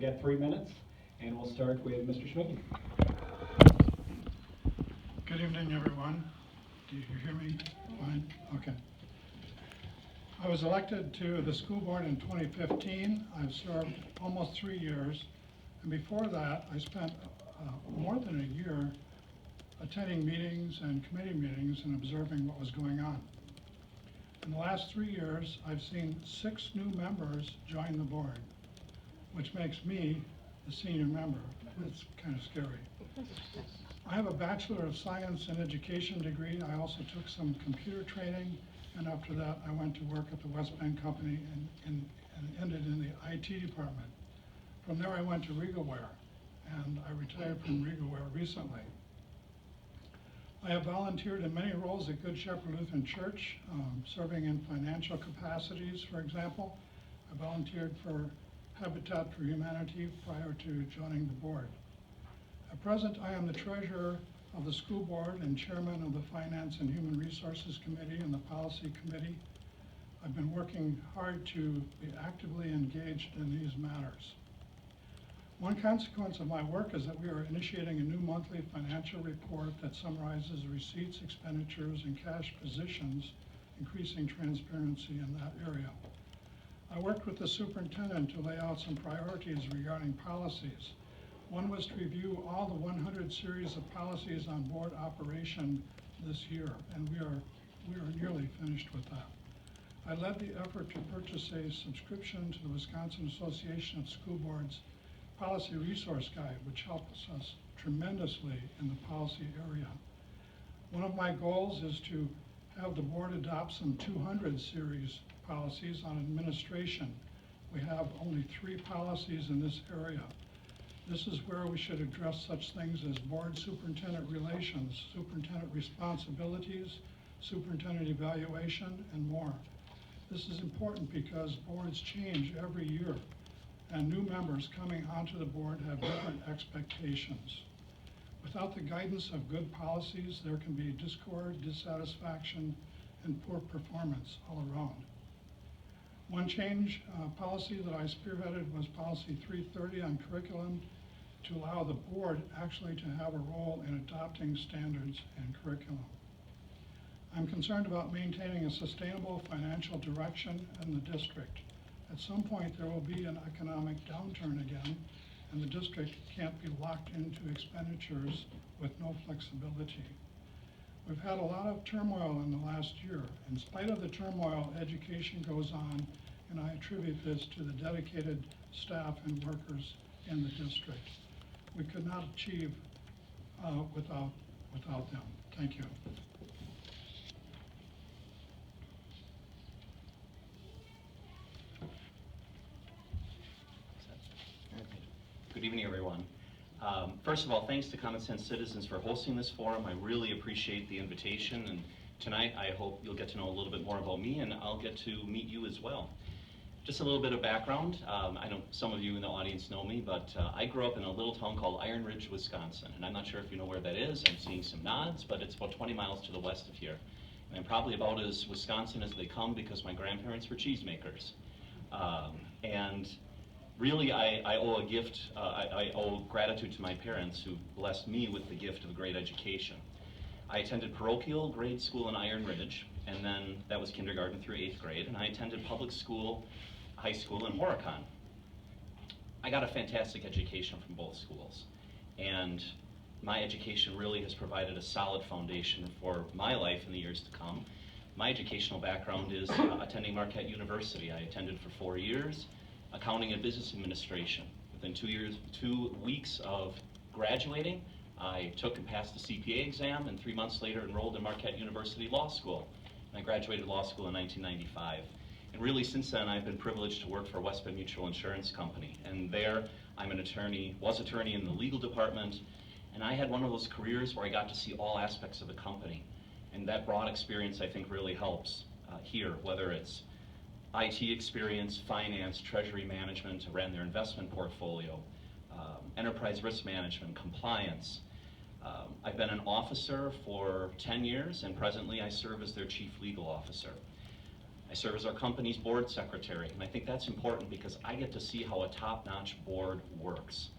Got 3 minutes, and we'll start with Mr. Schmidt. Good evening, everyone. Do you hear me? Fine? Okay. I was elected to the school board in 2015. I've served almost 3 years. And before that, I spent more than a year attending meetings and committee meetings and observing what was going on. In the last 3 years, I've seen 6 new members join the board, which makes me the senior member. It's kind of scary. I have a Bachelor of Science in Education degree. I also took some computer training, and after that I went to work at the West Bend Company and ended in the IT department. From there I went to Regalware, and I retired from Regalware recently. I have volunteered in many roles at Good Shepherd Lutheran Church, serving in financial capacities, for example. I volunteered for Habitat for Humanity prior to joining the board. At present, I am the treasurer of the school board and chairman of the Finance and Human Resources Committee and the Policy Committee. I've been working hard to be actively engaged in these matters. One consequence of my work is that we are initiating a new monthly financial report that summarizes receipts, expenditures, and cash positions, increasing transparency in that area. I worked with the superintendent to lay out some priorities regarding policies. One was to review all the 100 series of policies on board operation this year, and we are nearly finished with that. I led the effort to purchase a subscription to the Wisconsin Association of School Boards Policy Resource Guide, which helps us tremendously in the policy area. One of my goals is to have the board adopt some 200 series policies on administration. We have only 3 policies in this area. This is where we should address such things as board superintendent relations, superintendent responsibilities, superintendent evaluation, and more. This is important because boards change every year, and new members coming onto the board have different expectations. Without the guidance of good policies, there can be discord, dissatisfaction, and poor performance all around. One change policy that I spearheaded was policy 330 on curriculum, to allow the board actually to have a role in adopting standards and curriculum. I'm concerned about maintaining a sustainable financial direction in the district. At some point there will be an economic downturn again, and the district can't be locked into expenditures with no flexibility. We've had a lot of turmoil in the last year. In spite of the turmoil, education goes on, and I attribute this to the dedicated staff and workers in the district. We could not achieve without them. Thank you. Good evening, everyone. First of all, thanks to Common Sense Citizens for hosting this forum. I really appreciate the invitation, and tonight I hope you'll get to know a little bit more about me, and I'll get to meet you as well. Just a little bit of background. I know some of you in the audience know me, but I grew up in a little town called Iron Ridge, Wisconsin, and I'm not sure if you know where that is. I'm seeing some nods, but it's about 20 miles to the west of here. And I'm probably about as Wisconsin as they come because my grandparents were cheesemakers. And really, I owe a gift, I owe gratitude to my parents who blessed me with the gift of a great education. I attended parochial grade school in Iron Ridge, and then that was kindergarten through 8th grade, and I attended public school, high school in Horicon. I got a fantastic education from both schools, and my education really has provided a solid foundation for my life in the years to come. My educational background is attending Marquette University. I attended for 4 years, accounting and business administration. Within 2 weeks of graduating, I took and passed the CPA exam, and 3 months later enrolled in Marquette University Law School. And I graduated law school in 1995. And really since then I've been privileged to work for West Bend Mutual Insurance Company. And there I'm an attorney, was attorney in the legal department, and I had one of those careers where I got to see all aspects of the company. And that broad experience I think really helps here, whether it's IT experience, finance, treasury management, I ran their investment portfolio, enterprise risk management, compliance. I've been an officer for 10 years, and presently I serve as their chief legal officer. I serve as our company's board secretary, and I think that's important because I get to see how a top-notch board works.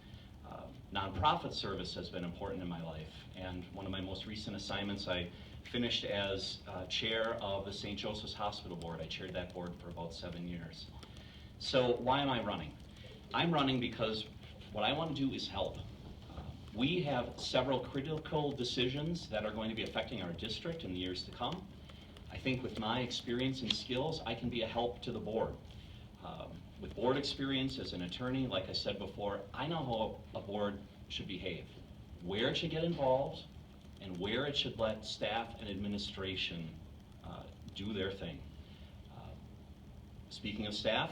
Nonprofit service has been important in my life, and one of my most recent assignments, I finished as chair of the St. Joseph's Hospital Board. I chaired that board for about 7 years. So why am I running? I'm running because what I want to do is help. We have several critical decisions that are going to be affecting our district in the years to come. I think with my experience and skills, I can be a help to the board. With board experience as an attorney, like I said before, I know how a board should behave, where it should get involved, and where it should let staff and administration do their thing. Speaking of staff,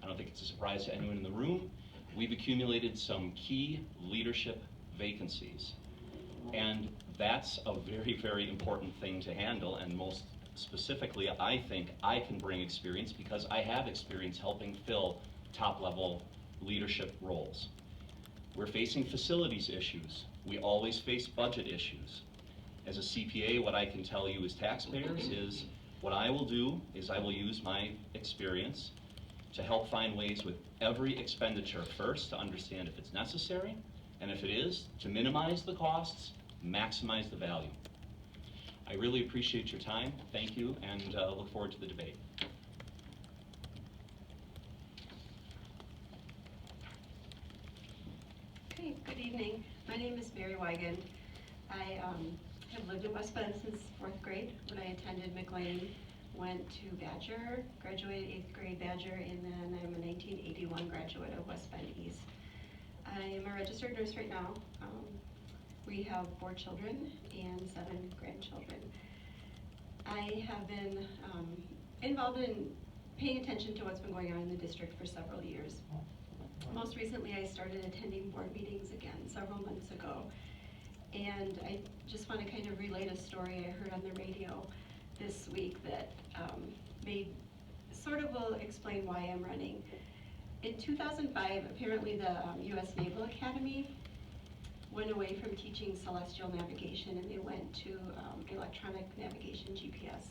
I don't think it's a surprise to anyone in the room, we've accumulated some key leadership vacancies. And that's a very, very important thing to handle, and most specifically, I think I can bring experience because I have experience helping fill top-level leadership roles. We're facing facilities issues. We always face budget issues. As a CPA, what I can tell you as taxpayers is what I will do is I will use my experience to help find ways with every expenditure first to understand if it's necessary, and if it is, to minimize the costs, maximize the value. I really appreciate your time. Thank you, and look forward to the debate. Okay, good evening. My name is Mary Wigand. I have lived in West Bend since 4th grade when I attended McLean, went to Badger, graduated 8th grade Badger, and then I'm a 1981 graduate of West Bend East. I am a registered nurse right now. We have 4 children and 7 grandchildren. I have been involved in paying attention to what's been going on in the district for several years. Most recently, I started attending board meetings again several months ago. And I just want to kind of relate a story I heard on the radio this week that will explain why I'm running. In 2005, apparently the U.S. Naval Academy went away from teaching celestial navigation and they went to electronic navigation, GPS.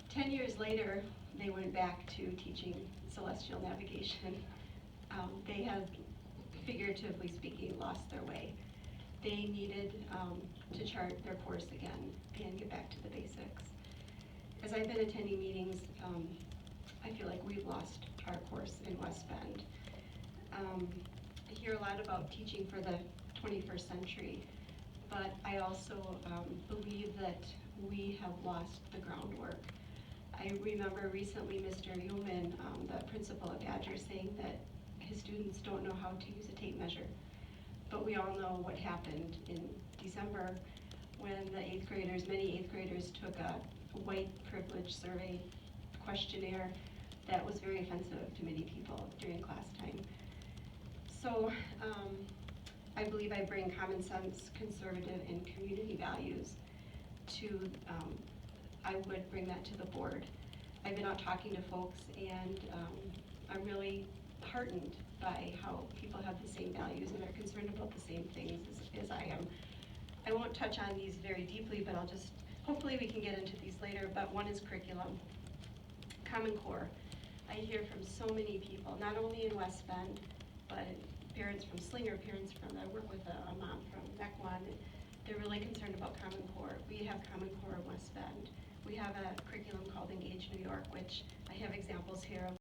10 years later, they went back to teaching celestial navigation. They have, figuratively speaking, lost their way. They needed to chart their course again and get back to the basics. As I've been attending meetings, I feel like we've lost our course in West Bend. I hear a lot about teaching for the 21st century, but I also believe that we have lost the groundwork. I remember recently Mr. Newman, the principal at Badger, saying that his students don't know how to use a tape measure. But we all know what happened in December when the many 8th graders took a white privilege survey questionnaire that was very offensive to many people during class time. So I believe I bring common sense, conservative, and community values to, I would bring that to the board. I've been out talking to folks and I'm really heartened by how people have the same values and are concerned about the same things as I am. I won't touch on these very deeply, but hopefully we can get into these later, but one is curriculum. Common Core. I hear from so many people, not only in West Bend, but parents from Slinger, I work with a mom from Mequon, they're really concerned about Common Core. We have Common Core in West Bend. We have a curriculum called Engage New York, which I have examples here of